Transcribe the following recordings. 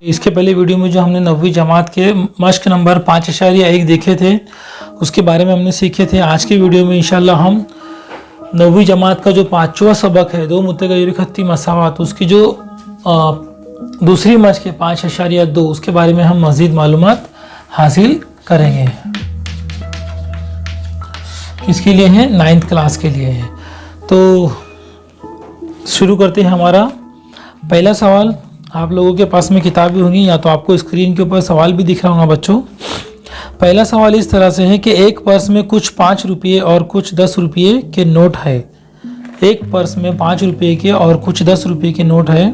इसके पहले वीडियो में जो हमने 9वीं जमात के मश्क नंबर 5.1 देखे थे उसके बारे में हमने सीखे थे। आज के वीडियो में इंशाल्लाह हम 9वीं जमात का जो 5वां सबक है 2 मुतग़य्यर खत्ती मसावात, उसकी जो दूसरी मश्क है 5.2 उसके बारे में हम मज़ीद मालूमात हासिल करेंगे। इसके लिए है 9th क्लास के लिए है। तो शुरू करते हैं। हमारा पहला सवाल, आप लोगों के पास में किताब भी होंगी या तो आपको स्क्रीन के ऊपर सवाल भी दिख रहा होगा बच्चों। पहला सवाल इस तरह से है कि एक पर्स में कुछ 5 रुपये और कुछ 10 रुपये के नोट है। एक पर्स में 5 रुपये के और कुछ 10 रुपये के नोट है।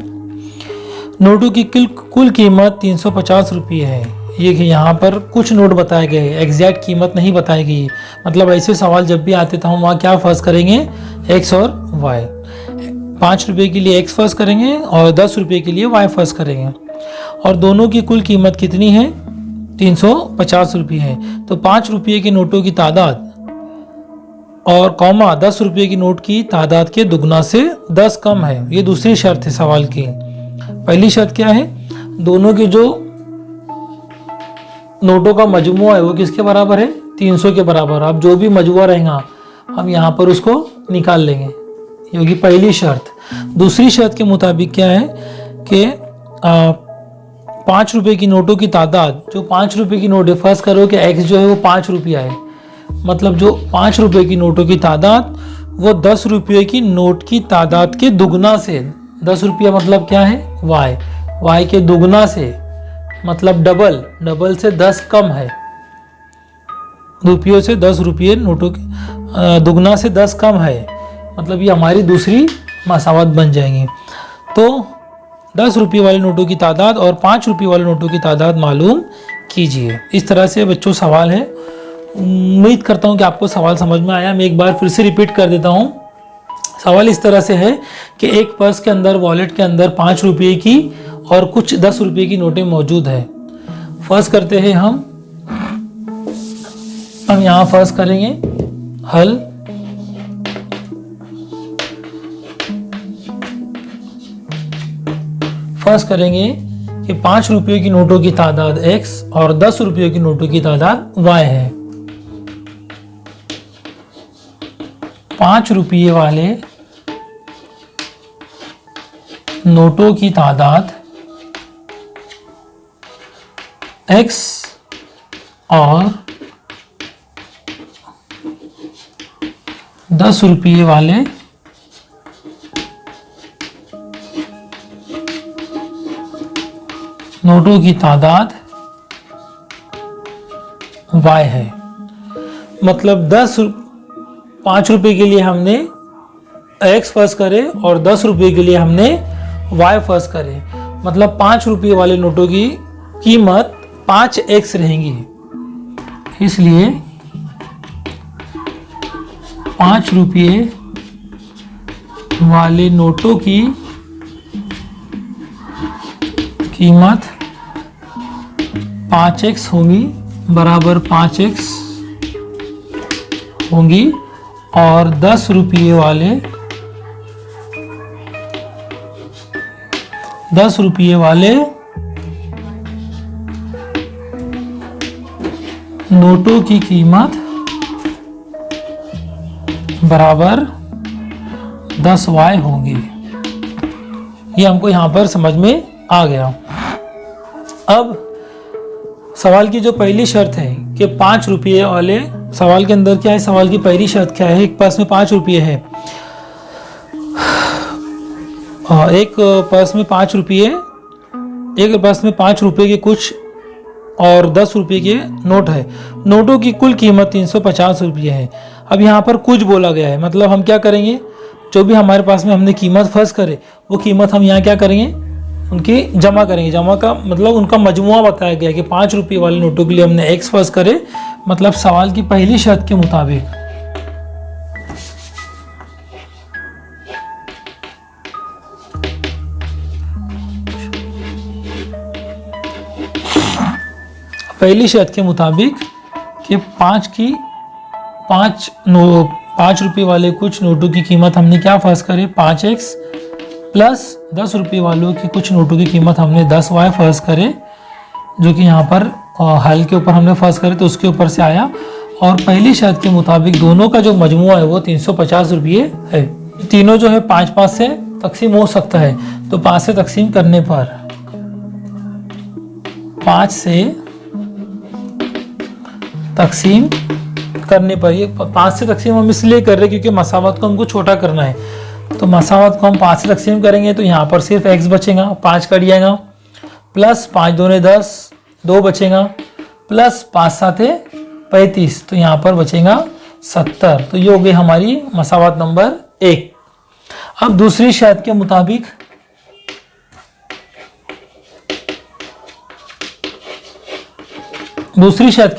नोटों की कुल कीमत 350 रुपये है। ये यहाँ पर कुछ नोट बताए गए, एग्जैक्ट कीमत नहीं बताई गई। मतलब ऐसे सवाल जब भी आते तो हम वहाँ क्या फर्ज करेंगे, एक्स और वाई। 5 रुपये के लिए एक्स फर्ज करेंगे और 10 रुपये के लिए वाई फर्ज करेंगे। और दोनों की कुल कीमत कितनी है, 350 रुपये है। तो 5 रुपये के नोटों की तादाद और कॉमा 10 रुपये की नोट की तादाद के दुगना से 10 कम है। ये दूसरी शर्त है सवाल की। पहली शर्त क्या है, दोनों के जो नोटों का मजमुआ है वो किसके बराबर है, 300 के बराबर। अब जो भी मजमुआ रहेगा हम यहाँ पर उसको निकाल लेंगे, ये होगी पहली शर्त। दूसरी शर्त के मुताबिक क्या है कि 5 रुपये की नोटों की तादाद, जो 5 रुपये की नोट है, फर्ज करो कि एक्स जो है वो 5 रुपया है, मतलब जो 5 रुपये की नोटों की तादाद वो 10 रुपये की नोट की तादाद के दुगना से, 10 रुपया मतलब क्या है, वाई, वाई के दुगना से मतलब डबल से 10 कम है। रुपयों से 10 रुपये नोटों की दुगना से 10 कम है, मतलब ये हमारी दूसरी मसावत बन जाएंगी। तो 10 रुपये वाले नोटों की तादाद और 5 रुपये वाले नोटों की तादाद मालूम कीजिए। इस तरह से बच्चों सवाल है। उम्मीद करता हूँ कि आपको सवाल समझ में आया। मैं एक बार फिर से रिपीट कर देता हूँ। सवाल इस तरह से है कि एक पर्स के अंदर, वॉलेट के अंदर 5 रुपये की और कुछ 10 रुपये की नोटें मौजूद है। फर्ज करते हैं हम यहाँ फर्ज करेंगे हल। फर्ज करेंगे कि 5 रुपये की नोटों की तादाद x और 10 रुपये की नोटों की तादाद y है। 5 रुपये वाले नोटों की तादाद x और 10 रुपये वाले नोटों की तादाद y है। मतलब 5 रुपये के लिए हमने x फर्ज करे और 10 रुपये के लिए हमने y फर्ज करे। मतलब 5 रुपये वाले नोटों की कीमत 5x रहेंगी। इसलिए 5 रुपये वाले नोटों की कीमत 5x होंगी, बराबर 5x होंगी। और 10 रुपये वाले नोटों की कीमत बराबर 10y होंगी। ये हमको यहाँ पर समझ में आ गया। अब सवाल की जो पहली शर्त है कि 5 रुपये वाले, सवाल के अंदर क्या है, सवाल की पहली शर्त क्या है, एक पर्स में 5 रुपये है। एक पर्स में 5 रुपये, एक पर्स में 5 रुपये के कुछ और 10 रुपये के नोट है। नोटों की कुल कीमत 350 रुपये है। अब यहाँ पर कुछ बोला गया है, मतलब हम क्या करेंगे, जो भी हमारे पास में हमने कीमत फर्ज करे वो कीमत हम यहाँ क्या करेंगे, उनकी जमा करेंगे। जमा का मतलब उनका मजमुआ बताया गया कि 5 रुपये वाले नोटों के लिए हमने एक्स फर्ज करे। मतलब सवाल की पहली शर्त के मुताबिक कि 5 रुपये वाले कुछ नोटों की कीमत हमने क्या फर्ज करे, 5x प्लस 10 रुपये वालों की कुछ नोटों की कीमत हमने 10Y फर्ज करे, जो कि यहाँ पर हल के ऊपर हमने फर्ज करे तो उसके ऊपर से आया। और पहली शर्त के मुताबिक दोनों का जो मजमुआ है वो 350 रुपये है। तीनों जो है 5-5 से तकसीम हो सकता है, तो 5 से तकसीम करने पर 5 से तकसीम करने पर, ये 5 से तकसीम हम इसलिए कर रहे हैं क्योंकि मसावत को हमको छोटा करना है। तो मसावत को हम 5 से तकसीम करेंगे तो यहाँ पर सिर्फ x बचेगा, 5 कट जाएगा, प्लस 5 दूने 10, 2 बचेगा, प्लस 5 साथे 35, तो यहाँ पर बचेगा 70। तो ये हो गई हमारी मसावत नंबर 1। अब दूसरी शर्त के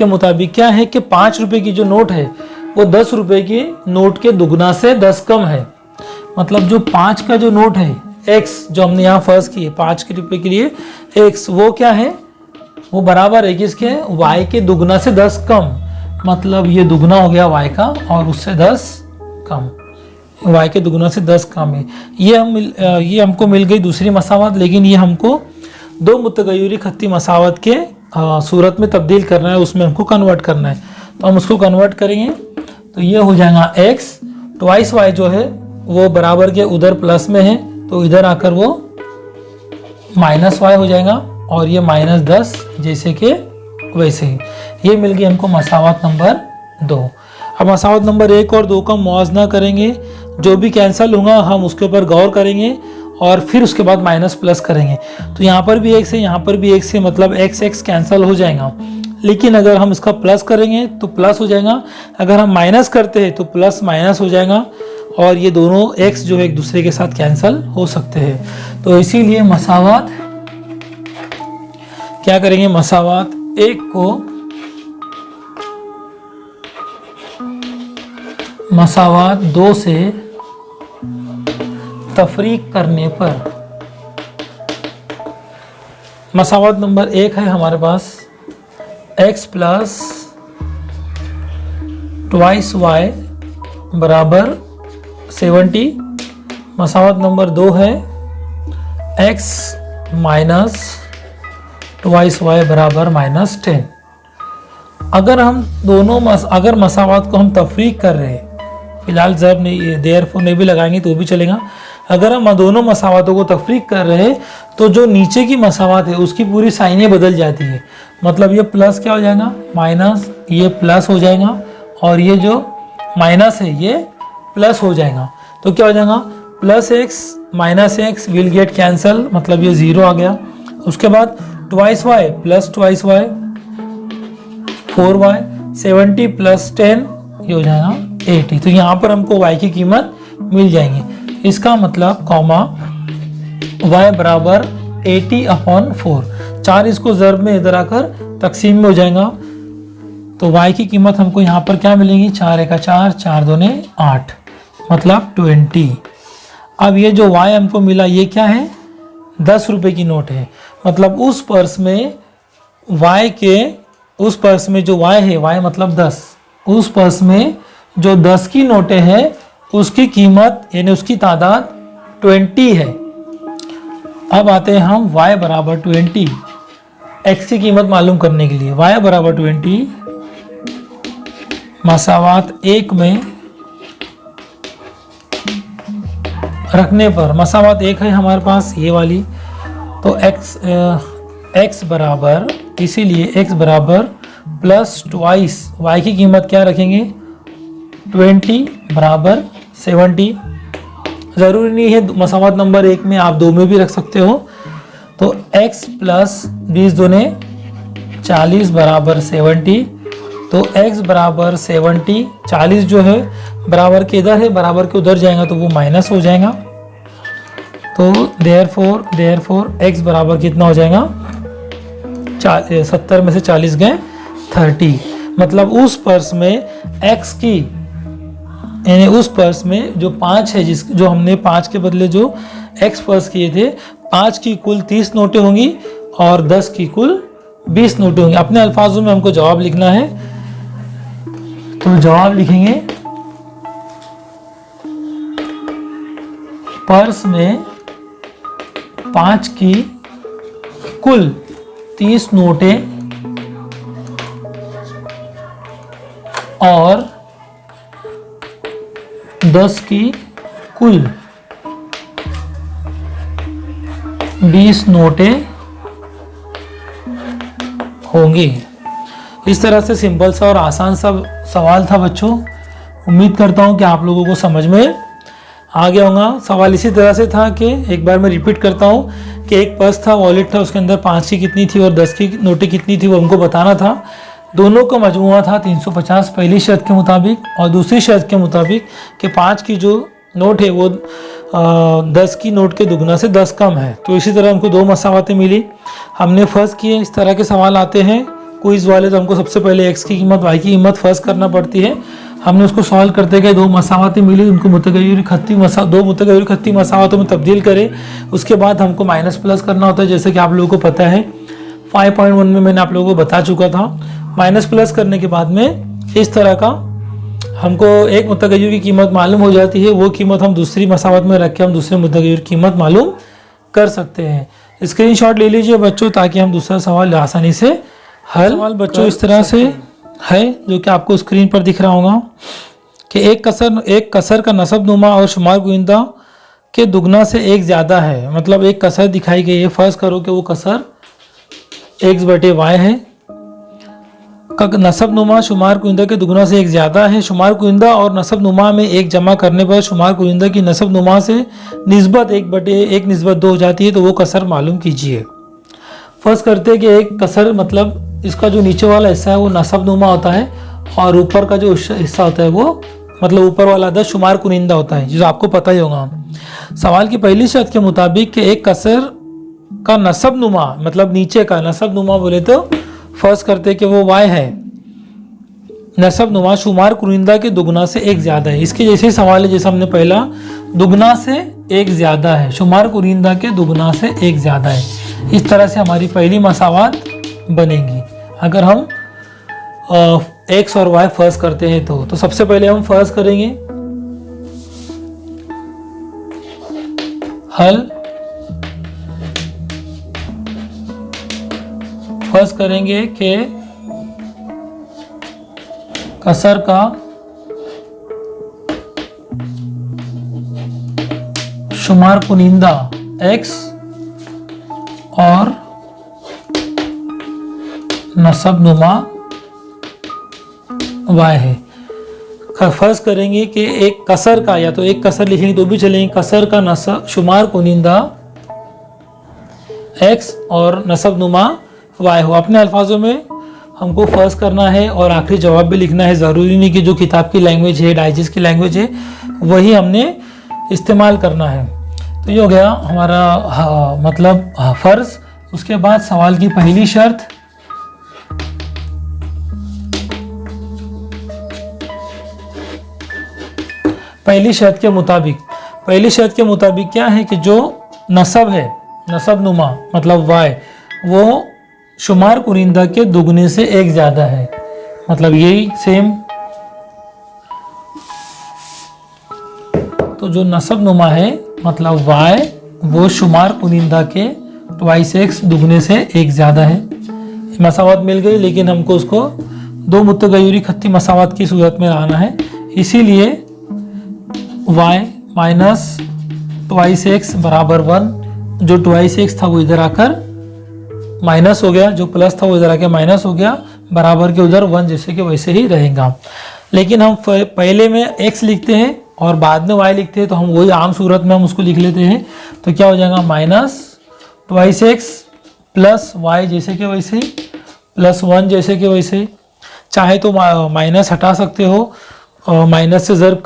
मुताबिक क्या है कि 5 रुपए की जो नोट है वो 10 रुपए की नोट के दुगना से 10 कम है। मतलब जो 5 का जो नोट है x, जो हमने यहाँ फर्ज किए 5 के रुपए के लिए x, वो क्या है, वो बराबर है किसके, y के दुगना से 10 कम। मतलब ये दुगना हो गया y का और उससे 10 कम, y के दुगना से 10 कम है। ये हमको मिल गई दूसरी मसावत, लेकिन ये हमको दो मुतगय्यरी खत्ती मसावत के सूरत में तब्दील करना है, उसमें हमको कन्वर्ट करना है। तो हम उसको कन्वर्ट करेंगे तो ये हो जाएगा x, ट्वाइस y जो है वो बराबर के उधर प्लस में है तो इधर आकर वो माइनस y हो जाएगा, और ये -10 जैसे कि वैसे ही। ये मिल गई हमको मसावत नंबर 2। अब मसावत नंबर 1 और 2 का मुआवजना करेंगे, जो भी कैंसिल होगा हम उसके ऊपर गौर करेंगे और फिर उसके बाद माइनस प्लस करेंगे। तो यहाँ पर भी x है, यहाँ पर भी x है, मतलब x कैंसिल हो जाएगा। लेकिन अगर हम इसका प्लस करेंगे तो प्लस हो जाएगा, अगर हम माइनस करते हैं तो प्लस माइनस हो जाएगा, और ये दोनों x जो है एक दूसरे के साथ कैंसिल हो सकते हैं। तो इसीलिए मसावत क्या करेंगे, मसावत 1 को मसावत 2 से तफरीक करने पर, मसावत नंबर 1 है हमारे पास x प्लस ट्वाइस y बराबर 70। मसावत नंबर 2 है x माइनस ट्वाइस y बराबर -10। अगर हम दोनों अगर मसावत को हम तफरीक कर रहे हैं, फिलहाल जब नहीं देयरफॉर नहीं भी लगाएंगे तो भी चलेगा। अगर हम दोनों मसावतों को तफरीक कर रहे हैं तो जो नीचे की मसावत है उसकी पूरी साइनें बदल जाती है। मतलब ये प्लस क्या हो जाएगा, माइनस, ये प्लस हो जाएगा, और ये जो माइनस है ये प्लस हो जाएगा। तो क्या हो जाएगा, plus x minus x will get cancel, मतलब ये 0 आ गया। उसके बाद twice y plus twice y 4y, 70 plus 10 ये हो जाएगा 80। तो यहाँ पर हमको y की कीमत मिल जाएंगी। इसका मतलब कॉमा y बराबर 80/4, 4 इसको ज़र्ब में इधर आकर तकसीम में हो जाएगा। तो y की कीमत हमको यहाँ पर क्या मिलेगी, 4 1 4, 4 2 8, मतलब 20। अब ये जो y हमको मिला ये क्या है, 10 रुपए की नोट है। मतलब उस पर्स में उस पर्स में जो y है, y मतलब 10, उस पर्स में जो 10 की नोटें हैं उसकी कीमत यानी उसकी तादाद 20 है। अब आते हैं हम y बराबर 20, x की कीमत मालूम करने के लिए। y बराबर 20 मसावत 1 में रखने पर, मसावत 1 है हमारे पास ये वाली, तो x बराबर, इसीलिए x बराबर प्लस ट्वाइस y की कीमत क्या रखेंगे, 20 बराबर 70। ज़रूरी नहीं है मसावत नंबर 1 में, आप 2 में भी रख सकते हो। तो x प्लस 20 दूने 40 बराबर 70। तो x बराबर 70, 40 जो है बराबर के इधर है, बराबर के उधर जाएगा तो वो माइनस हो जाएगा। तो देयरफॉर x बराबर कितना हो जाएगा, 70 में से 40 गए 30। मतलब उस पर्स में x की, यानी उस पर्स में जो 5 है, जो हमने 5 के बदले जो x पर्स किए थे, 5 की कुल 30 नोटें होंगी और 10 की कुल 20 नोटें होंगी। अपने अल्फाजों में हमको जवाब लिखना है, तो जवाब लिखेंगे पर्स में 5 की कुल 30 नोटें और 10 की कुल 20 नोटें होंगी। इस तरह से सिंपल सा और आसान सा सवाल था बच्चों। उम्मीद करता हूँ कि आप लोगों को समझ में आ गया होगा। सवाल इसी तरह से था कि एक बार मैं रिपीट करता हूँ कि एक पर्स था, वॉलेट था, उसके अंदर 5 की कितनी थी और 10 की नोटें कितनी थी वो हमको बताना था। दोनों का मजमूआ था 350 पहली शर्त के मुताबिक, और दूसरी शर्त के मुताबिक कि 5 की जो नोट है वो 10 की नोट के दुगना से 10 कम है। तो इसी तरह हमको 2 मसावतें मिली, हमने फर्ज किए। इस तरह के सवाल आते हैं क्विज वाले तो हमको सबसे पहले x की कीमत y की कीमत फर्ज करना पड़ती है। हमने उसको सॉल्व करते गए, 2 मसावतें मिली, उनको दो मुतगय्यर खत्ती मसावतों में तब्दील करें। उसके बाद हमको माइनस प्लस करना होता है, जैसे कि आप लोगों को पता है 5.1 में मैंने आप लोगों को बता चुका था। माइनस प्लस करने के बाद में इस तरह का हमको एक मुतगय्यर की कीमत मालूम हो जाती है, वो कीमत हम दूसरी मसावत में रख के हम दूसरे मुतगय्यर की कीमत मालूम कर सकते हैं। स्क्रीनशॉट ले लीजिए बच्चों, ताकि हम दूसरा सवाल आसानी से हल सवाल बच्चों इस तरह से है, जो कि आपको स्क्रीन पर दिख रहा होगा कि एक कसर का नसब नुमा और शुमार गोइंदा के दुगना से एक ज़्यादा है। मतलब एक कसर दिखाई गई है, फर्ज करो कि वो कसर x/y है, का नसब नुमा शुमार कुइंदा के दुगना से एक ज़्यादा है। शुमार कुइंदा और नसब नुमा में एक जमा करने पर शुमार कुइंदा की नसब नुमा से निस्बत 1/1 निस्बत 2 हो जाती है, तो वो कसर मालूम कीजिए। फर्ज करते हैं कि एक कसर मतलब इसका जो नीचे वाला हिस्सा है वो नसब नुमा होता है और ऊपर का जो हिस्सा होता है वो मतलब ऊपर वाला अदद शुमार कुनिंदा होता है, जो आपको पता ही होगा। सवाल की पहली शर्त के मुताबिक कि एक कसर का नसब नुमा मतलब नीचे का नसब नुमा बोले तो फर्ज करते कि वो y है, नसब नुमा शुमार कुनिंदा के दुगना से एक ज़्यादा है। इसके जैसे सवाल है जैसे हमने पहला, दुगना से एक ज़्यादा है, शुमार कुनिंदा के दुगना से एक ज़्यादा है। इस तरह से हमारी पहली मसावत बनेगी अगर हम x और y फर्ज करते हैं तो सबसे पहले हम फर्ज करेंगे हल, फर्ज करेंगे कि कसर का शुमार कुनिंदा x और नसब नुमा y है। फर्ज करेंगे कि एक कसर का, या तो एक कसर लिखेंगे तो भी चलेंगे, कसर का नसब शुमार कुनिंदा x और नसब नुमा y हो। अपने अल्फाजों में हमको फर्ज करना है और आखिरी जवाब भी लिखना है। ज़रूरी नहीं कि जो किताब की लैंग्वेज है, डाइजेस्ट की लैंग्वेज है, वही हमने इस्तेमाल करना है। तो ये हो गया हमारा मतलब फ़र्ज। उसके बाद सवाल की पहली शर्त, पहली शर्त के मुताबिक क्या है कि जो नसब है, नसब नुमा मतलब y, वो शुमार कुनिंदा के दुगने से एक ज़्यादा है। मतलब यही सेम, तो जो नसब नुमा है मतलब y वो शुमार कुनिंदा के 2x दुगने से एक ज़्यादा है। मसावत मिल गई, लेकिन हमको उसको 2 मुतगय्यर खत्ती मसावत की सूरत में लाना है। इसीलिए y माइनस 2x बराबर 1, जो 2x था वो इधर आकर माइनस हो गया, जो प्लस था वो इधर आके माइनस हो गया, बराबर के उधर 1 जैसे कि वैसे ही रहेगा। लेकिन हम पहले में x लिखते हैं और बाद में y लिखते हैं, तो हम वही आम सूरत में हम उसको लिख लेते हैं। तो क्या हो जाएगा, माइनस 2x प्लस y जैसे कि वैसे ही, प्लस 1 जैसे कि वैसे ही। चाहे तो माइनस हटा सकते हो, माइनस से ज़र्ब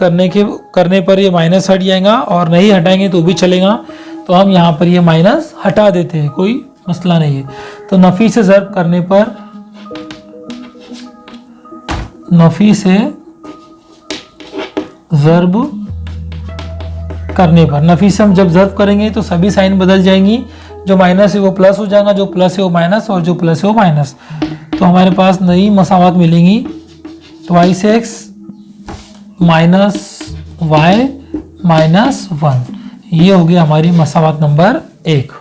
करने पर ये माइनस हट जाएगा, और नहीं हटाएंगे तो भी चलेगा। तो हम यहाँ पर ये माइनस हटा देते हैं, कोई मसला नहीं है। तो नफ़ी से ज़र्ब करने पर, नफ़ी से ज़र्ब करने पर, नफ़ी से हम जब ज़र्ब करेंगे तो सभी साइन बदल जाएंगी, जो माइनस है वो प्लस हो जाएगा, जो प्लस है वो माइनस, और जो प्लस है वो माइनस। तो हमारे पास नई मसावत मिलेंगी, 2x माइनस y माइनस 1। ये हो गई हमारी मसावत नंबर 1।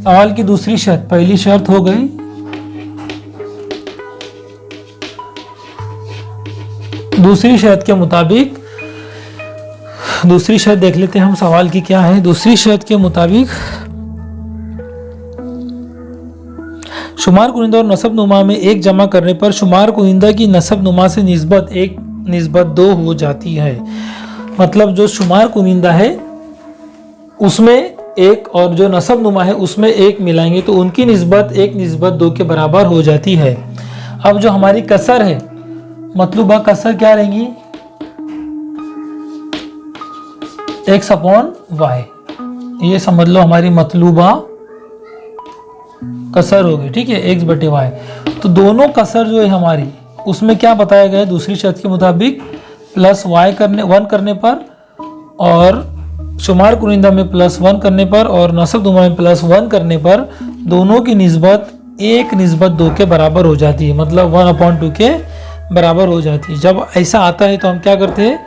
सवाल की दूसरी शर्त, पहली शर्त हो गई, दूसरी शर्त के मुताबिक, दूसरी शर्त देख लेते हैं हम सवाल की क्या है। दूसरी शर्त के मुताबिक शुमार कुनिंदा और नसब नुमा में एक जमा करने पर शुमार कुनिंदा की नसब नुमा से निस्बत 1:2 हो जाती है। मतलब जो शुमार कुनिंदा है उसमें एक और जो नसब नुमा है उसमें एक मिलाएंगे तो उनकी निस्बत 1:2 के बराबर हो जाती है। अब जो हमारी कसर है, मतलूबा कसर क्या रहेंगी, x/y, ये समझ लो हमारी मतलूबा कसर होगी। ठीक है, x/y। तो दोनों कसर जो है हमारी उसमें क्या बताया गया है दूसरी शर्त के मुताबिक, +y करने 1 करने पर और शुमार कुनिंदा में +1 करने पर और नसब नुमा में +1 करने पर दोनों की निस्बत 1:2 के बराबर हो जाती है। मतलब 1/2 के बराबर हो जाती है। जब ऐसा आता है तो हम क्या करते हैं,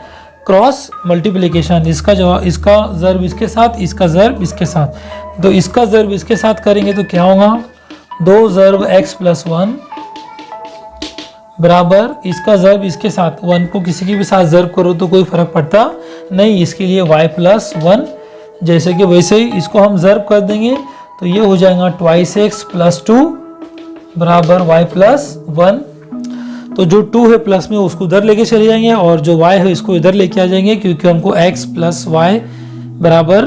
क्रॉस मल्टीप्लिकेशन, इसका जवाब, इसका ज़र्ब इसके साथ, इसका ज़र्ब इसके साथ। तो इसका ज़र्ब इसके साथ करेंगे तो क्या होगा, 2 ज़र्ब x + 1 बराबर इसका ज़र्ब इसके साथ, 1 को किसी के भी साथ ज़र्ब करो तो कोई फ़र्क पड़ता नहीं, इसके लिए y + 1 जैसे कि वैसे ही इसको हम ज़र्ब कर देंगे तो ये हो जाएगा 2x + 2 बराबर y + 1। तो जो 2 है प्लस में उसको उधर लेके चले जाएंगे और जो y है इसको इधर लेके आ जाएंगे, क्योंकि हमको x + y बराबर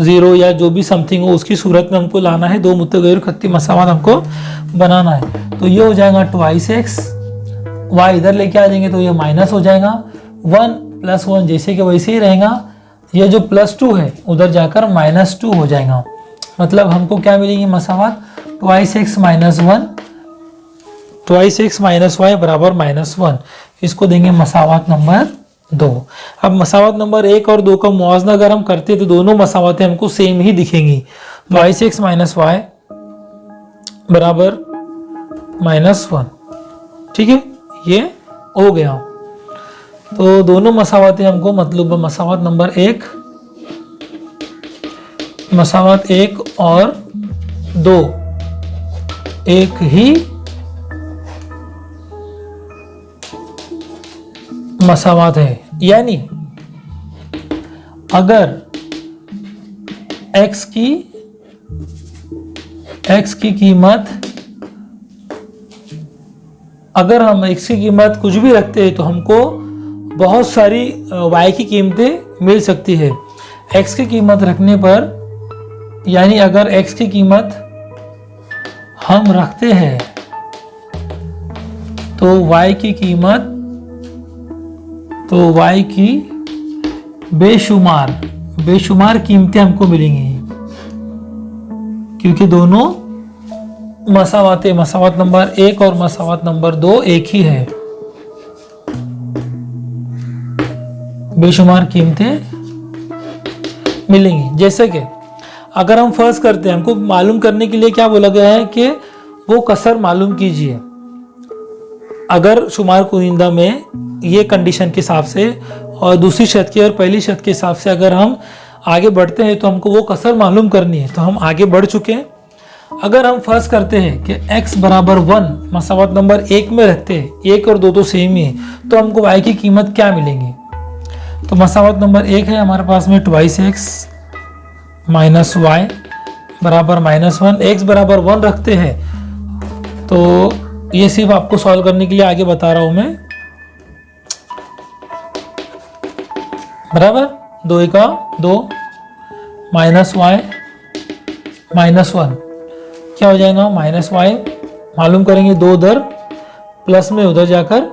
0 या जो भी समथिंग हो उसकी सूरत में हमको लाना है। दो मुतगैर खत्ती मसावात हमको बनाना है। तो ये हो जाएगा 2x, y इधर लेके आ जाएंगे तो ये माइनस हो जाएगा, 1 + 1 जैसे कि वैसे ही रहेगा। ये जो +2 है उधर जाकर -2 हो जाएगा। मतलब हमको क्या मिलेंगे मसावात, 2x - 1, 2x - y बराबर -1। इसको देंगे मसावात नंबर 2। अब मसावात नंबर 1 और 2 का मुआवजा अगर हम करते तो दोनों मसावातें हमको सेम ही दिखेंगी। 2x - y बराबर -1। ठीक है, ये हो गया। तो दोनों मसावातें हमको, मतलब मसावात नंबर 1, मसावात 1 और 2 एक ही मसावात है। यानी अगर x की कीमत, अगर हम x की कीमत कुछ भी रखते हैं तो हमको बहुत सारी y की कीमतें मिल सकती है। x की कीमत रखने पर, यानी अगर x की कीमत हम रखते हैं तो y की कीमत, तो y की बेशुमार कीमतें हमको मिलेंगी, क्योंकि दोनों मसावातें, मसावात नंबर 1 और मसावात नंबर 2 एक ही है। बेशुमार कीमतें मिलेंगी। जैसे कि अगर हम फर्ज करते हैं, हमको मालूम करने के लिए क्या बोला गया है कि वो कसर मालूम कीजिए। अगर शुमार कुनिंदा में ये कंडीशन के हिसाब से और दूसरी शर्त की और पहली शर्त के हिसाब से अगर हम आगे बढ़ते हैं तो हमको वो कसर मालूम करनी है। तो हम आगे बढ़ चुके हैं। अगर हम फर्ज करते हैं कि x बराबर 1 मसावत नंबर 1 में रखते हैं, 1 और 2 तो सेम ही है, तो हमको y की कीमत क्या मिलेंगी। तो मसावत नंबर 1 है हमारे पास में 2x माइनस वाई बराबर -1। x बराबर 1 रखते हैं तो ये सिर्फ आपको सॉल्व करने के लिए आगे बता रहा हूं मैं। बराबर 2 का 2 माइनस वाई -1 क्या हो जाएगा, -y मालूम करेंगे, 2 उधर प्लस में उधर जाकर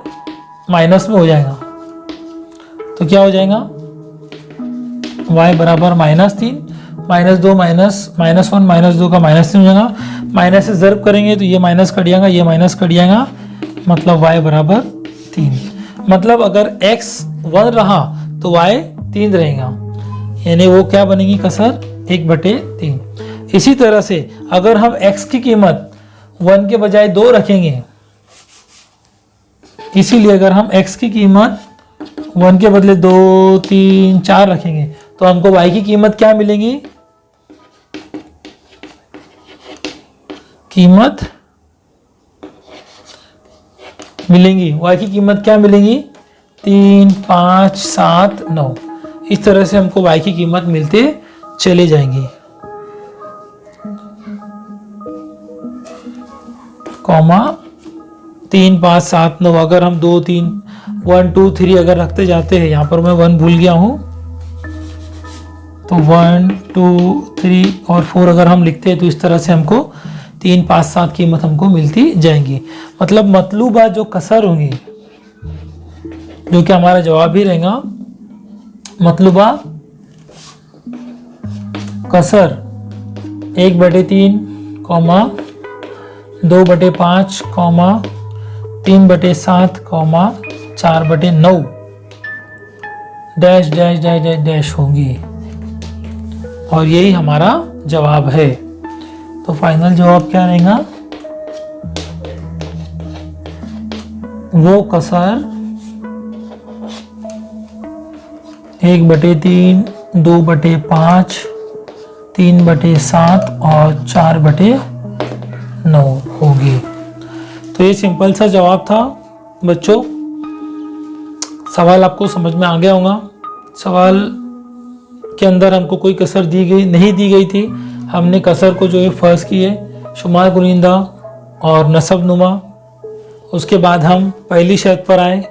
माइनस में हो जाएगा। तो क्या हो जाएगा, y बराबर -3 -2 -1 -2 का -3 हो जाएगा। माइनस से ज़र्ब करेंगे तो ये माइनस कट जाएगा, ये माइनस कट जाएगा, मतलब y बराबर 3। मतलब अगर x 1 रहा तो y 3 रहेगा, यानी वो क्या बनेगी कसर 1/3। इसी तरह से अगर हम x की कीमत 1 के बजाय 2 रखेंगे, इसीलिए अगर हम x की कीमत 1 के बदले 2 3 4 रखेंगे तो हमको y की कीमत क्या मिलेगी, कीमत मिलेंगी, y की कीमत क्या मिलेंगी 3, 5, 7, 9। इस तरह से हमको y की कीमत मिलते चले जाएंगी, कॉमा 3, 5, 7, 9। अगर हम 2, 3, 1, 2, 3 अगर रखते जाते हैं, यहाँ पर मैं 1 भूल गया हूँ, तो 1, 2, 3 और 4 अगर हम लिखते हैं तो इस तरह से हमको 3, 5, 7 कीमत हमको मिलती जाएंगी। मतलब मतलूबा जो कसर होंगी, जो कि हमारा जवाब ही रहेगा, मतलूबा कसर 1/3, 2/5, 3/7, 4/9 dash dash dash dash dash होंगी, और यही हमारा जवाब है। तो फाइनल जवाब क्या रहेगा, वो कसर 1/3, 2/5, 3/7 और 4/9 होगी। तो ये सिंपल सा जवाब था बच्चों। सवाल आपको समझ में आ गया होगा। सवाल के अंदर हमको कोई कसर नहीं दी गई थी। हमने कसर को जो है फर्ज किए, शुमार गुनिंदा और नसब नुमा। उसके बाद हम पहली शर्त पर आए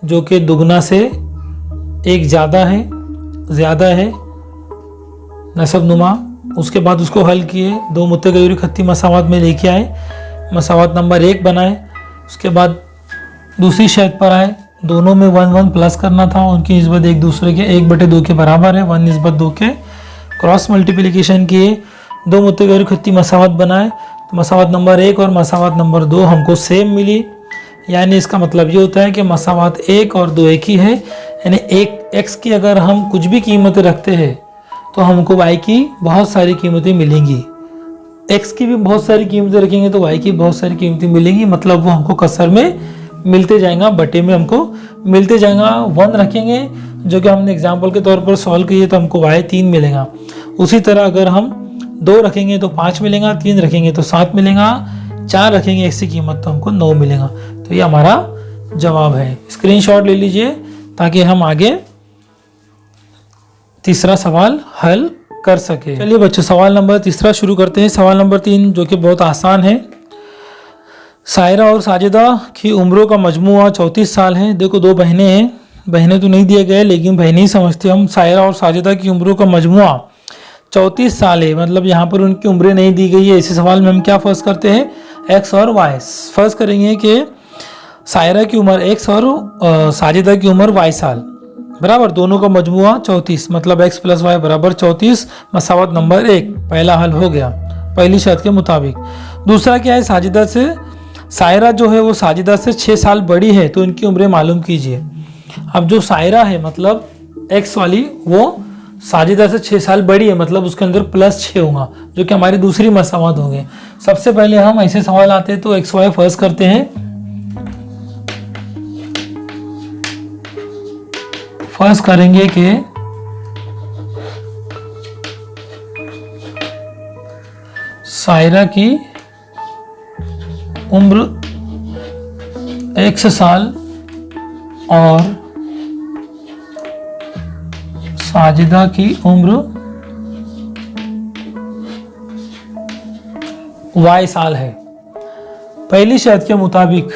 जो कि दुगना से एक ज़्यादा है नसब नुमा। उसके बाद उसको हल किए, दो मुतगय्यर खत्ती मसावत में लेके आए, मसावत नंबर 1 बनाए। उसके बाद दूसरी शर्त पर आए, दोनों में 1 1 प्लस करना था, उनकी निस्बत एक दूसरे के 1/2 के बराबर है, 1:2 के क्रॉस मल्टीप्लिकेशन किए, दो मुतगय्यर खत्ती मसावत बनाए। तो मसावत नंबर 1 और मसावत नंबर 2 हमको सेम मिली। यानी इसका मतलब ये होता है कि मसावत 1 और 2 एक ही है। यानी एक x की अगर हम कुछ भी कीमतें रखते हैं तो हमको y की बहुत सारी कीमतें मिलेंगी। x की भी बहुत सारी कीमतें रखेंगे तो y की बहुत सारी कीमतें मिलेंगी। मतलब वो हमको कसर में मिलते जाएगा, बटे में हमको मिलते जाएगा। 1 रखेंगे जो कि हमने एग्जाम्पल के तौर पर सॉल्व किए तो हमको y 3 मिलेगा। उसी तरह अगर हम 2 रखेंगे तो 5 मिलेगा, 3 रखेंगे तो 7 मिलेगा, 4 रखेंगे x की कीमत तो हमको 9 मिलेगा। तो ये हमारा जवाब है। स्क्रीनशॉट ले लीजिए ताकि हम आगे तीसरा सवाल हल कर सके। चलिए बच्चों, सवाल नंबर तीसरा शुरू करते हैं। सवाल नंबर 3 जो कि बहुत आसान है। सायरा और साजिदा की उम्रों का मजमुआ 34 साल है। देखो, 2 बहनें हैं, बहनें तो नहीं दिए गए लेकिन बहनें ही समझते हम। सायरा और साजिदा की उम्रों का मजमुआ 34 साल है, मतलब यहाँ पर उनकी उम्रें नहीं दी गई है। इसी सवाल में हम क्या फर्ज करते हैं, एक्स और वाई फर्ज करेंगे कि सायरा की उम्र x और साजिदा की उम्र y साल बराबर, दोनों का मजमुआ 34, मतलब x + y बराबर 34। मसावत नंबर 1 पहला हल हो गया पहली शर्त के मुताबिक। दूसरा क्या है, साजिदा से सायरा जो है वो साजिदा से 6 साल बड़ी है, तो इनकी उम्रें मालूम कीजिए। अब जो सायरा है मतलब x वाली, वो साजिदा से 6 साल बड़ी है, मतलब उसके अंदर +6 होगा जो कि हमारी दूसरी मसावत होंगे। सबसे पहले हम ऐसे सवाल आते हैं तो x y फर्ज करते हैं। फर्ज करेंगे कि सायरा की उम्र x साल और साजिदा की उम्र y साल है। पहली शर्त के मुताबिक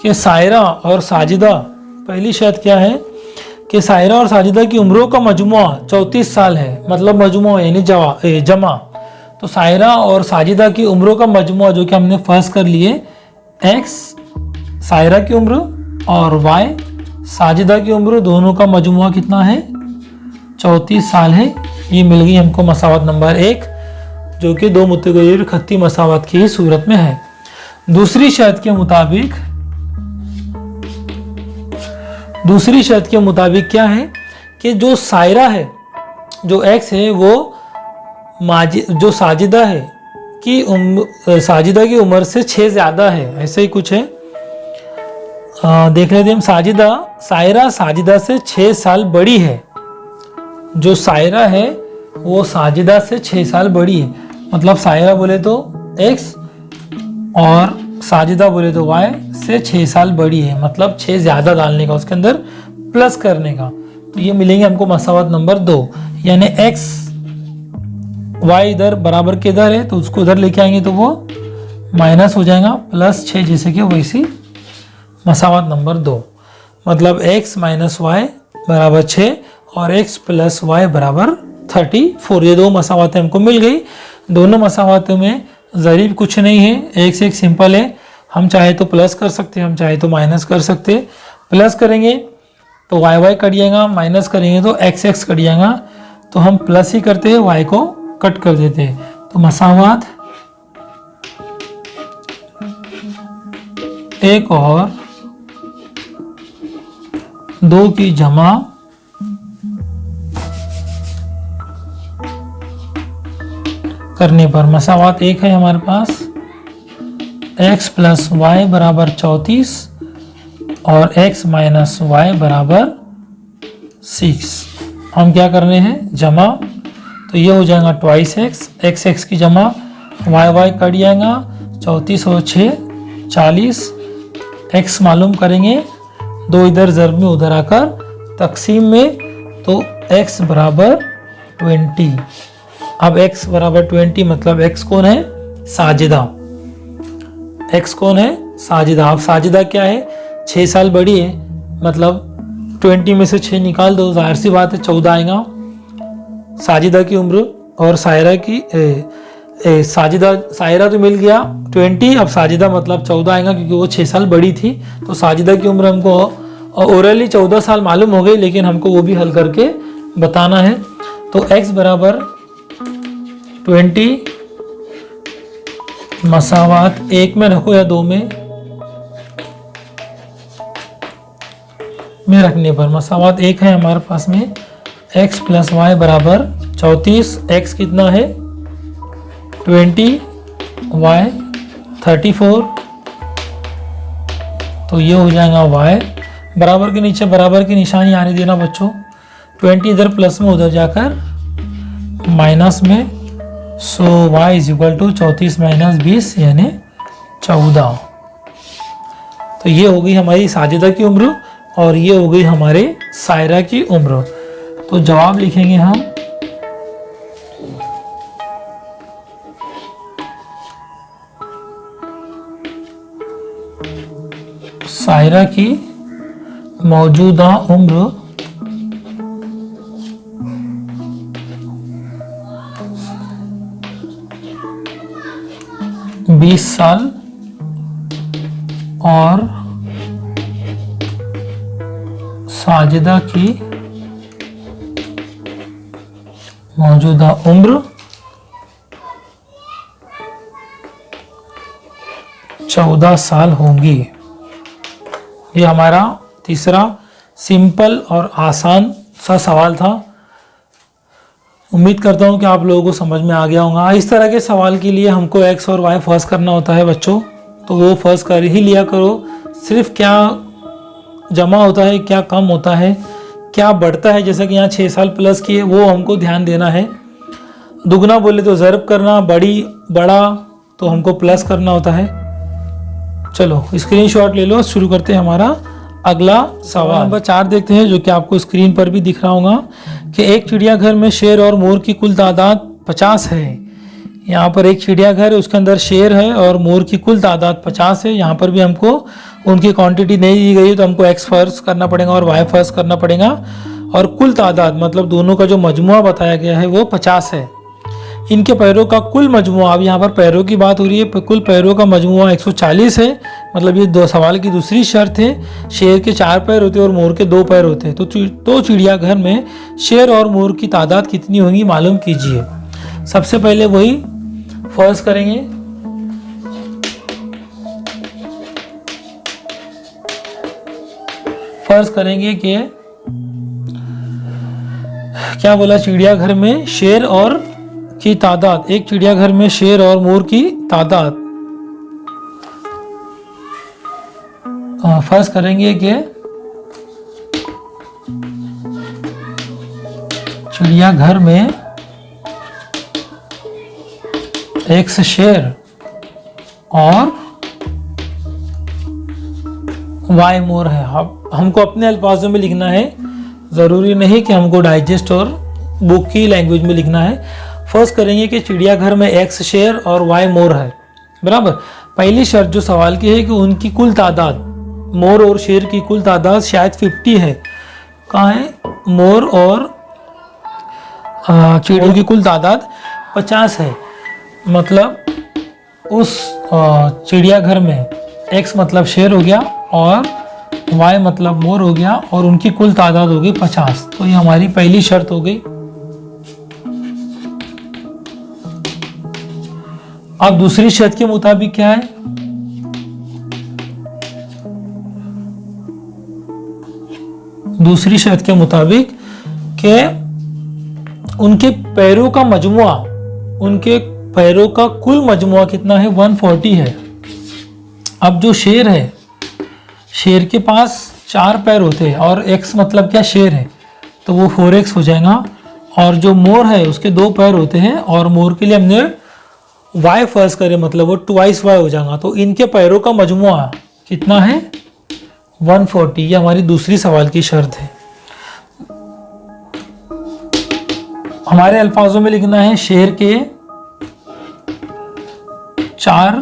कि सायरा और साजिदा, पहली शर्त क्या है कि सायरा और साजिदा की उम्रों का मजमुआ 34 साल है, मतलब मजमुआ यानी जमा। तो सायरा और साजिदा की उम्रों का मजमुआ जो कि हमने फर्ज कर लिए, x सायरा की उम्र और y साजिदा की उम्र, दोनों का मजमुआ कितना है 34 साल है। ये मिल गई हमको मसावत नंबर 1 जो कि दो मुतगय्यर खत्ती मसावत की सूरत में है। दूसरी शर्त के मुताबिक क्या है कि जो सायरा है, जो x है, वो जो साजिदा है कि साजिदा की उम्र से 6 ज़्यादा है, ऐसे ही कुछ है। देख लेते हैं हम। सायरा साजिदा से 6 साल बड़ी है। जो सायरा है वो साजिदा से 6 साल बड़ी है, मतलब सायरा बोले तो x और साजिदा बोले तो y से 6 साल बड़ी है, मतलब 6 ज़्यादा डालने का, उसके अंदर प्लस करने का। तो ये मिलेंगे हमको मसावत नंबर 2, यानी x y इधर बराबर के इधर है तो उसको उधर लेके आएंगे तो वो माइनस हो जाएगा, प्लस 6 जैसे कि वैसी मसावत नंबर 2, मतलब x माइनस वाई बराबर 6 और x प्लस वाई बराबर 34। ये दो मसावतें हमको मिल गई। दोनों मसावतों में ज़रीब कुछ नहीं है, एक से एक सिंपल है। हम चाहे तो प्लस कर सकते हैं, हम चाहे तो माइनस कर सकते। प्लस करेंगे तो वाई वाई कट जाएगा, माइनस करेंगे तो एक्स एक्स कट जाएगा, तो हम प्लस ही करते हैं, वाई को कट कर देते हैं। तो मसावत एक और 2 की जमा करने पर मसावत एक है हमारे पास, x प्लस वाई बराबर 34 और x माइनस वाई बराबर 6। हम क्या कर रहे हैं, जमा, तो ये हो जाएगा ट्वाइस x, x की जमा, वाई वाई कट जाएगा, 34 और 6 40, x मालूम करेंगे, 2 इधर ज़र्ब में उधर आकर तकसीम में, तो x बराबर 20। अब x बराबर 20 मतलब x कौन है, साजिदा। x कौन है, साजिदा। अब साजिदा क्या है, 6 साल बड़ी है, मतलब 20 में से 6 निकाल दो, जाहिर सी बात है 14 आएगा साजिदा की उम्र। और सायरा की सायरा तो मिल गया 20, अब साजिदा मतलब 14 आएगा क्योंकि वो 6 साल बड़ी थी। तो साजिदा की उम्र हमको ओरली 14 साल मालूम हो गई, लेकिन हमको वो भी हल करके बताना है। तो x बराबर 20 मसावत 1 में रखो या 2 में रखने पर मसावत 1 है हमारे पास में, x प्लस वाई बराबर 34, x कितना है 20, y 34, तो ये हो जाएगा y बराबर के नीचे बराबर की निशानी आने देना बच्चों, 20 इधर प्लस में उधर जाकर माइनस में, so y is equal to 34 minus 20 यानी 14। तो ये हो गई हमारी साजिदा की उम्र और ये हो गई हमारे सायरा की उम्र। तो जवाब लिखेंगे हम सायरा की मौजूदा उम्र 20 साल और साजिदा की मौजूदा उम्र 14 साल होंगी। ये हमारा तीसरा सिंपल और आसान सा सवाल था। उम्मीद करता हूँ कि आप लोगों को समझ में आ गया होगा। इस तरह के सवाल के लिए हमको x और y फर्स्ट करना होता है बच्चों, तो वो फर्स्ट कर ही लिया करो। सिर्फ क्या जमा होता है, क्या कम होता है, क्या बढ़ता है, जैसा कि यहाँ 6 साल प्लस की है, वो हमको ध्यान देना है। दुगना बोले तो ज़र्ब करना, बड़ा तो हमको प्लस करना होता है। चलो स्क्रीनशॉट ले लो, शुरू करते हैं हमारा अगला सवाल। नंबर 4 देखते हैं, जो कि आपको स्क्रीन पर भी दिख रहा होगा कि एक चिड़ियाघर में शेर और मोर की कुल तादाद 50 है। यहाँ पर एक चिड़ियाघर है, उसके अंदर शेर है और मोर की कुल तादाद 50 है। यहाँ पर भी हमको उनकी क्वांटिटी नहीं दी गई, तो हमको x फर्स्ट करना पड़ेगा और y फर्स्ट करना पड़ेगा। और कुल तादाद मतलब दोनों का जो मजमुआ बताया गया है वो 50 है। इनके पैरों का कुल मजमुआ, अब यहाँ पर पैरों की बात हो रही है, कुल पैरों का मजमुआ 140 है। मतलब ये दो सवाल की दूसरी शर्त है। शेर के 4 पैर होते हैं और मोर के 2 पैर होते हैं। तो चिड़ियाघर में शेर और मोर की तादाद कितनी होगी मालूम कीजिए। सबसे पहले वही फर्स्ट करेंगे। फर्स्ट करेंगे कि क्या बोला, चिड़ियाघर में शेर और की तादाद, एक चिड़ियाघर में शेर और मोर की तादाद फर्ज करेंगे कि चिड़ियाघर में एक्स शेर और वाई मोर है। अब हमको अपने अल्फाजों में लिखना है, ज़रूरी नहीं कि हमको डाइजेस्ट और बुक की लैंग्वेज में लिखना है। फर्स्ट करेंगे कि चिड़ियाघर में एक्स शेर और वाई मोर है, बराबर। पहली शर्त जो सवाल की है कि उनकी कुल तादाद, मोर और शेर की कुल तादाद शायद 50 है। कहाँ है? मोर और चिड़ियों की कुल तादाद 50 है। मतलब उस चिड़ियाघर में एक्स मतलब शेर हो गया और वाई मतलब मोर हो गया और उनकी कुल तादाद हो गई 50। तो ये हमारी पहली शर्त हो गई। अब दूसरी शर्त के मुताबिक क्या है? दूसरी शर्त के मुताबिक कि उनके पैरों का मजमुआ, उनके पैरों का कुल मजमुआ कितना है? 140 है। अब जो शेर है, शेर के पास 4 पैर होते हैं और x मतलब क्या? शेर है, तो वो 4x हो जाएगा। और जो मोर है उसके 2 पैर होते हैं और मोर के लिए हमने y फर्ज करे, मतलब वो 2y हो जाएगा। तो इनके पैरों का मजमुआ कितना है? 140। ये हमारी दूसरी सवाल की शर्त है। हमारे अल्फाजों में लिखना है शेर के 4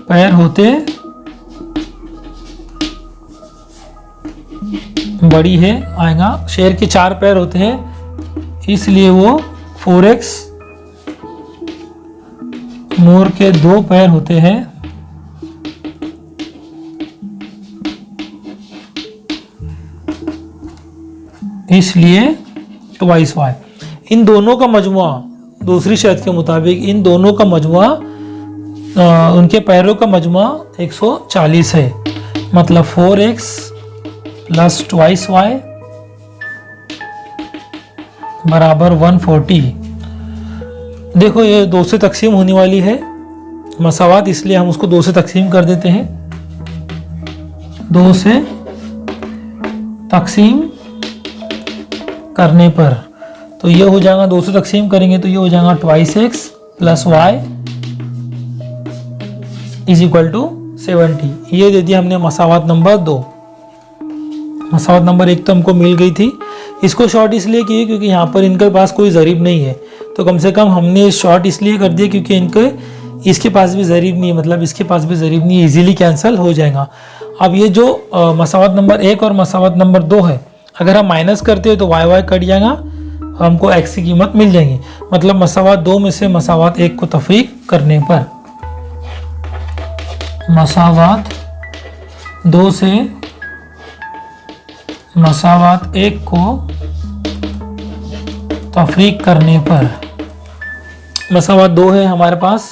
पैर होते, बड़ी है आएगा, शेर के 4 पैर होते हैं इसलिए वो 4x, मोर के 2 पैर होते हैं इसलिए 2y। इन दोनों का मजमुआ, दूसरी शर्त के मुताबिक इन दोनों का मजमुआ, उनके पैरों का मजमुआ 140 है। मतलब 4x प्लस 2y बराबर 140। देखो ये 2 से तकसीम होने वाली है मसावात, इसलिए हम उसको 2 से तकसीम कर देते हैं। 2 से तकसीम करने पर तो ये हो जाएगा, 2 से तकसीम करेंगे तो ये हो जाएगा 2x plus y is equal to 70। ये दे दिया हमने मसावात नंबर 2। मसावात नंबर 1 तो हमको मिल गई थी। इसको शॉर्ट इसलिए किए क्योंकि यहाँ पर इनके पास कोई ज़रीब नहीं है, तो कम से कम हमने शॉर्ट इसलिए कर दिया क्योंकि इसके पास भी ज़रीब नहीं है, मतलब इसके पास भी ज़रीब नहीं है, इजीली कैंसिल हो जाएगा। अब ये जो मसावात नंबर 1 और मसावात नंबर 2 है, अगर हम माइनस करते हैं तो y कट जाएगा, हमको x की कीमत मिल जाएगी। मतलब मसावात 2 में से मसावात 1 को तफरीक करने पर, मसावात 2 से मसावात 1 को तफरीक करने पर, मसावात 2 है हमारे पास,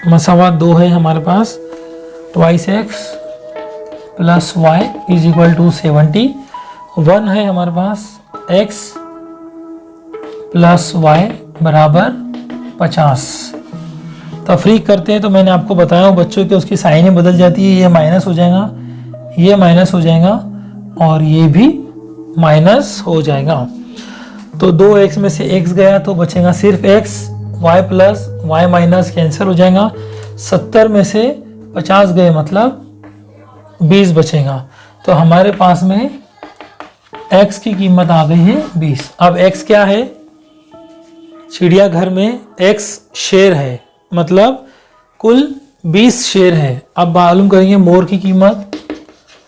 मसावात 2 है हमारे पास 2x plus y is equal to 70। 1 है हमारे पास x प्लस y बराबर 50। तफरीक करते हैं तो मैंने आपको बताया हूँ बच्चों कि उसकी साइनें बदल जाती है, ये माइनस हो जाएगा, ये माइनस हो जाएगा और ये भी माइनस हो जाएगा। तो 2x में से x गया तो बचेगा सिर्फ x, y plus y minus cancel हो जाएगा। 70 में से 50 गए मतलब 20 बचेगा। तो हमारे पास में x की कीमत आ गई है 20। अब x क्या है? चिड़ियाघर में x शेर है, मतलब कुल 20 शेर है। अब मालूम करेंगे मोर की कीमत,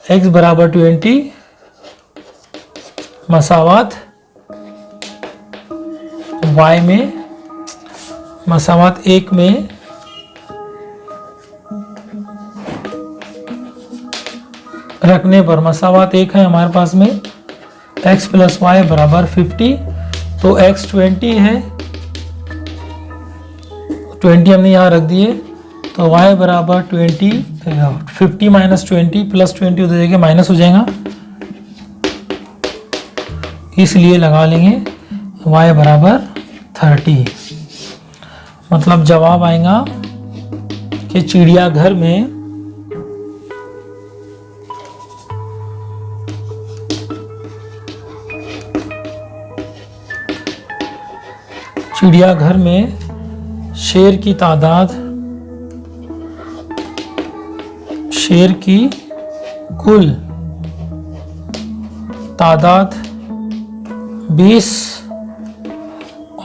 x बराबर 20 मसावात y में मसावात 1 में रखने पर, मसावात 1 है हमारे पास में, x प्लस वाई बराबर 50। तो x 20 है, 20 हमने यहाँ रख दिए, तो y बराबर 20, 50 माइनस 20 प्लस 20 हो जाएगा, माइनस हो जाएगा, इसलिए लगा लेंगे y बराबर 30। मतलब जवाब आएगा कि चिड़ियाघर में शेर की कुल तादाद 20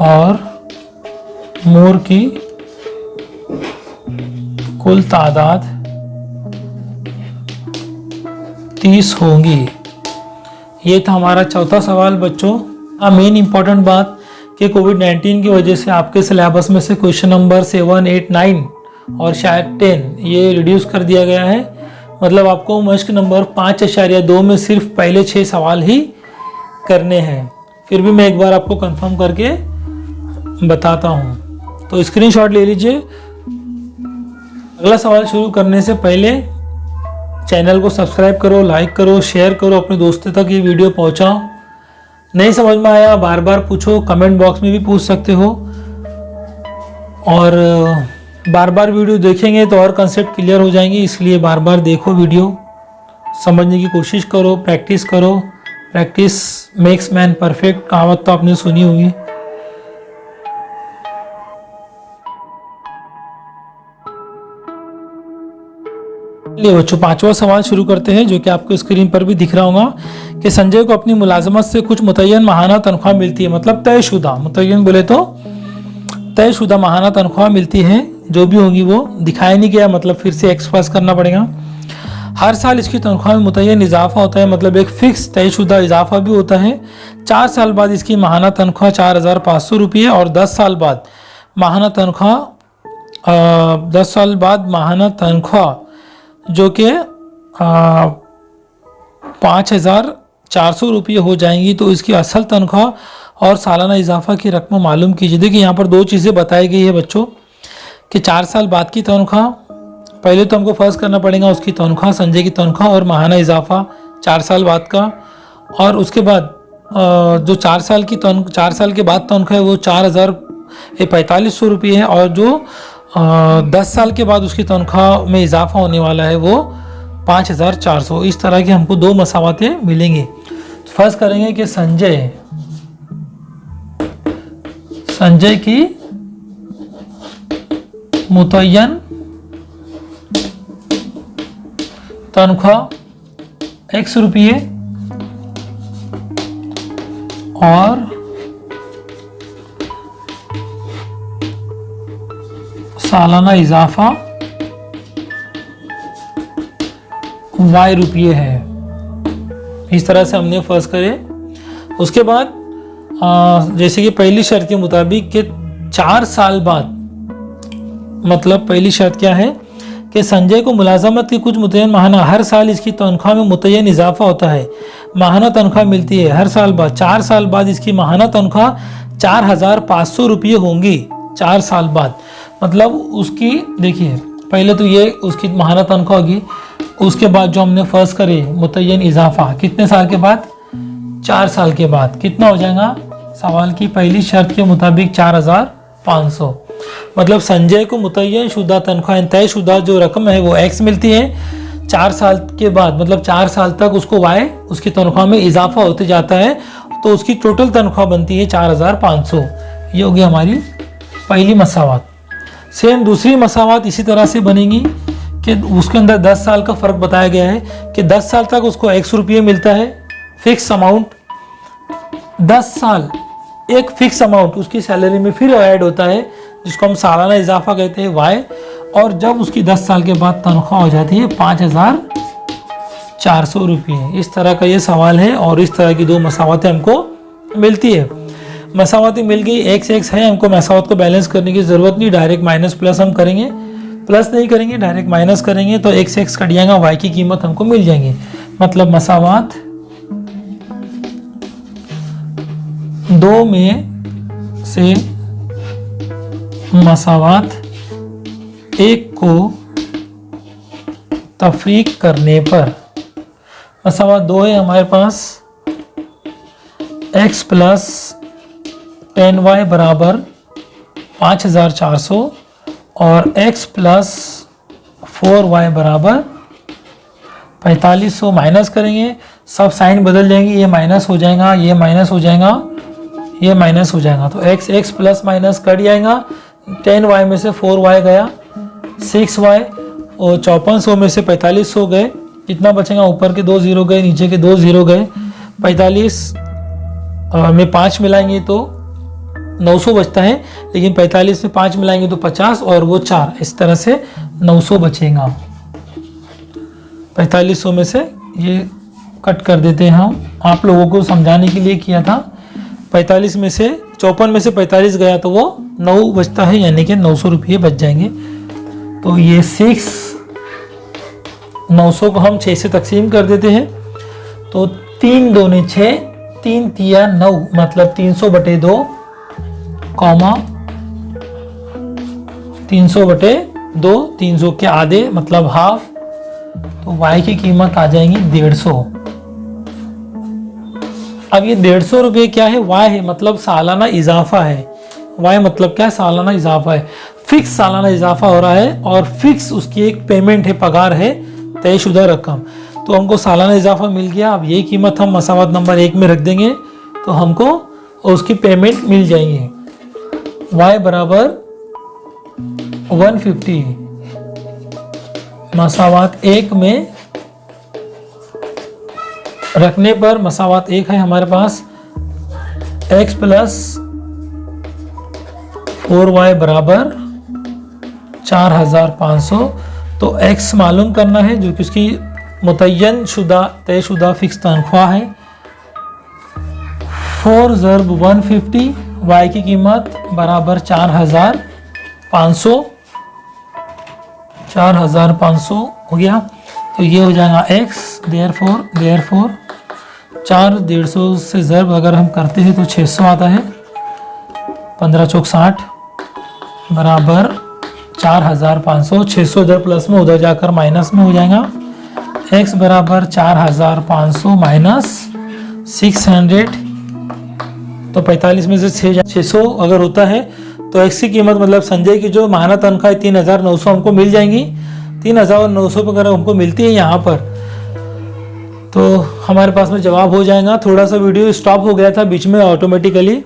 और मोर की कुल तादाद 30 होंगी। ये था हमारा चौथा सवाल बच्चों। मेन इंपॉर्टेंट बात कि कोविड-19 की वजह से आपके सिलेबस में से क्वेश्चन नंबर 7, 8, 9 और शायद 10 ये रिड्यूस कर दिया गया है। मतलब आपको मश्क नंबर 5.2 में सिर्फ पहले 6 सवाल ही करने हैं। फिर भी मैं एक बार आपको कंफर्म करके बताता हूँ, तो स्क्रीनशॉट ले लीजिए। अगला सवाल शुरू करने से पहले चैनल को सब्सक्राइब करो, लाइक करो, शेयर करो, अपने दोस्तों तक ये वीडियो पहुँचाओ। नहीं समझ में आया बार बार पूछो, कमेंट बॉक्स में भी पूछ सकते हो। और बार बार वीडियो देखेंगे तो और कंसेप्ट क्लियर हो जाएंगे, इसलिए बार बार देखो वीडियो, समझने की कोशिश करो, प्रैक्टिस करो। प्रैक्टिस मेक्स मैन परफेक्ट, कहावत तो आपने सुनी होगी। चलिए बच्चों, 5वां सवाल शुरू करते हैं, जो कि आपको स्क्रीन पर भी दिख रहा होगा कि संजय को अपनी मुलाजमत से कुछ मुतय्यन माहाना तनख्वाह मिलती है। मतलब तयशुदा, मुतय्यन बोले तो तयशुदा माहाना तनख्वाह मिलती है, जो भी होगी वो दिखाया नहीं गया, मतलब फिर से एक्सप्रेस करना पड़ेगा। हर साल इसकी तनख्वाह में मुतय्यन इजाफा होता है, मतलब एक फिक्स तयशुदा इजाफा भी होता है। 4 साल बाद इसकी माहाना तनख्वाह 4500 रुपये और 10 साल बाद माहाना तनख्वाह जो कि 5400 रुपये हो जाएंगी। तो इसकी असल तनख्वाह और सालाना इजाफा की रकम मालूम कीजिए। देखिए यहाँ पर 2 चीज़ें बताई गई है बच्चों कि 4 साल बाद की तनख्वाह, पहले तो हमको फर्स्ट करना पड़ेगा उसकी तनख्वाह, संजय की तनख्वाह और माहाना इजाफा 4 साल बाद का। और उसके बाद जो 4 साल के बाद तनख्वाह है वो 4500 रुपये है, और जो 10 साल के बाद उसकी तनख्वाह में इजाफा होने वाला है वो 5400। इस तरह की हमको 2 मसावतें मिलेंगी। फर्स्ट करेंगे कि संजय की मुतय्यन तनख्वाह X रुपये और सालाना इजाफा Y रुपये है। इस तरह से हमने फर्ज करे। उसके बाद जैसे कि पहली शर्त के मुताबिक कि 4 साल बाद, मतलब पहली शर्त क्या है कि संजय को मुलाजमत की कुछ मुतय्यन माहाना, हर साल इसकी तनख्वाह में मुतय्यन इजाफा होता है, माहाना तनख्वाह मिलती है हर साल बाद। 4 साल बाद इसकी माहाना तनख्वाह 4500 रुपये होंगी। 4 साल बाद मतलब उसकी, देखिए पहले तो ये उसकी माहाना तनख्वाह होगी, उसके बाद जो हमने फर्ज करे मुतय्यन इजाफा कितने साल के बाद, 4 साल के बाद, कितना हो जाएगा सवाल की पहली शर्त के मुताबिक 4500। मतलब संजय को मुतय्यन शुदा तनख्वाह, तयशुदा जो रकम है वो X मिलती है। 4 साल के बाद मतलब 4 साल तक उसको Y उसकी तनख्वाह में इजाफा होते जाता है, तो उसकी टोटल तनख्वाह बनती है 4500। ये होगी हमारी पहली मसावत। सेम दूसरी मसावत इसी तरह से बनेगी कि उसके अंदर 10 साल का फ़र्क बताया गया है कि 10 साल तक उसको X रुपये मिलता है, फिक्स अमाउंट। 10 साल एक फिक्स अमाउंट उसकी सैलरी में फिर ऐड होता है, जिसको हम सालाना इजाफा कहते हैं Y। और जब उसकी 10 साल के बाद तनख्वाह हो जाती है 5400 रुपये। इस तरह का ये सवाल है और इस तरह की 2 मसावतें हमको मिलती है। मसावतें मिल गई, X है, हमको मसावत को बैलेंस करने की ज़रूरत नहीं, डायरेक्ट माइनस प्लस हम करेंगे, प्लस नहीं करेंगे डायरेक्ट माइनस करेंगे, तो X कट जाएगा, Y की कीमत हमको मिल जाएगी। मतलब मसावत 2 में से मसावत 1 को तफरीक करने पर, मसावत 2 है हमारे पास, X प्लस 10Y बराबर 5400 और x प्लस 4y बराबर 4500 माइनस करेंगे, सब साइन बदल जाएंगे, ये माइनस हो जाएगा, ये माइनस हो जाएगा, ये माइनस हो जाएगा, तो x प्लस माइनस कट जाएगा। 10y में से 4y गया, 6y और 5400 में से 4500 गए, कितना बचेगा, ऊपर के 2 0 गए, नीचे के 2 0 गए, 45 में 5 मिलाएंगे तो 900 बचता है, लेकिन 45 में 5 मिलाएंगे तो 50 और वो 4, इस तरह से 900 बचेगा। 4500 में से ये कट कर देते हैं हम, आप लोगों को समझाने के लिए किया था। 45 में से 54 में से 45 गया तो वो 9 बचता है, यानी कि 900 रुपये बच जाएंगे। तो ये 900 को हम 6 से तकसीम कर देते हैं, तो 3 दूनी 6, 3 तिया 9, मतलब 300/2 कॉमा 300/2, 300 के आधे मतलब हाफ, तो y की कीमत आ जाएंगी 150। अब ये 150 रुपये क्या है, y है मतलब सालाना इजाफा है, y मतलब क्या है, सालाना इजाफा है, फिक्स सालाना इजाफा हो रहा है और फिक्स उसकी एक पेमेंट है, पगार है, तयशुदा रकम। तो हमको सालाना इजाफा मिल गया। अब ये कीमत हम मसावत नंबर 1 में रख देंगे तो हमको उसकी पेमेंट मिल जाएंगे। y बराबर 150 मसावत 1 में रखने पर मसावत 1 है हमारे पास, x प्लस 4y बराबर 4500। तो x मालूम करना है जो कि उसकी मुतय्यन शुदा तयशुदा फिक्स तनख्वाह है। 4 ज़रब 150, y की कीमत बराबर 4500 हो गया। तो ये हो जाएगा x, देयरफॉर 4 150 से ज़रब अगर हम करते हैं तो 600 आता है, 15 चौक 60 बराबर 4500। 600 इधर प्लस में, उधर जाकर माइनस में हो जाएगा। x बराबर 4500 माइनस 600, तो 45 में से 600 अगर होता है तो x की कीमत मतलब संजय की जो माहाना तनख्वाह 3900 हमको मिल जाएंगी। 3900 अगर हमको मिलती है यहाँ पर तो हमारे पास में जवाब हो जाएगा। थोड़ा सा वीडियो स्टॉप हो गया था बीच में ऑटोमेटिकली,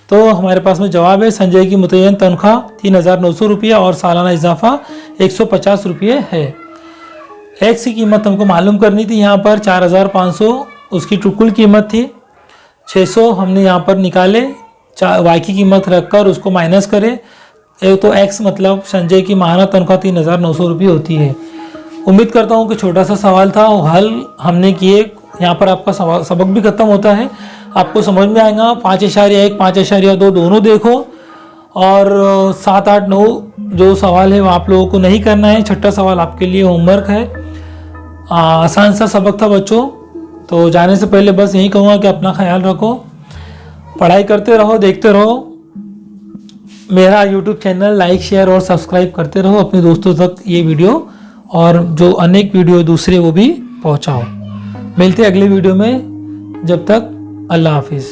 तो हमारे पास में जवाब है संजय की मुतय्यन तनख्वाह 3900 रुपये और सालाना इजाफा 150 रुपये है। एक्स की कीमत हमको मालूम करनी थी, यहाँ पर 4500 उसकी कुल कीमत थी, 600 हमने यहाँ पर निकाले, वाई की कीमत रखकर उसको माइनस करें तो एक्स मतलब संजय की माहाना तनख्वाह 3900 रुपये होती है। उम्मीद करता हूँ कि छोटा सा सवाल था और हल हमने किए। यहाँ पर आपका सबक भी खत्म होता है, आपको समझ में आएगा। 5.1 5.2 दोनों देखो और 7 8 9 जो सवाल है वो आप लोगों को नहीं करना है। छठा सवाल आपके लिए होमवर्क है। आसान सा सबक था बच्चों। तो जाने से पहले बस यही कहूँगा कि अपना ख्याल रखो, पढ़ाई करते रहो, देखते रहो। मेरा YouTube चैनल लाइक शेयर और सब्सक्राइब करते रहो, अपने दोस्तों तक ये वीडियो और जो अनेक वीडियो दूसरे वो भी पहुँचाओ। मिलते हैं अगले वीडियो में, जब तक अल्लाह हाफिज़।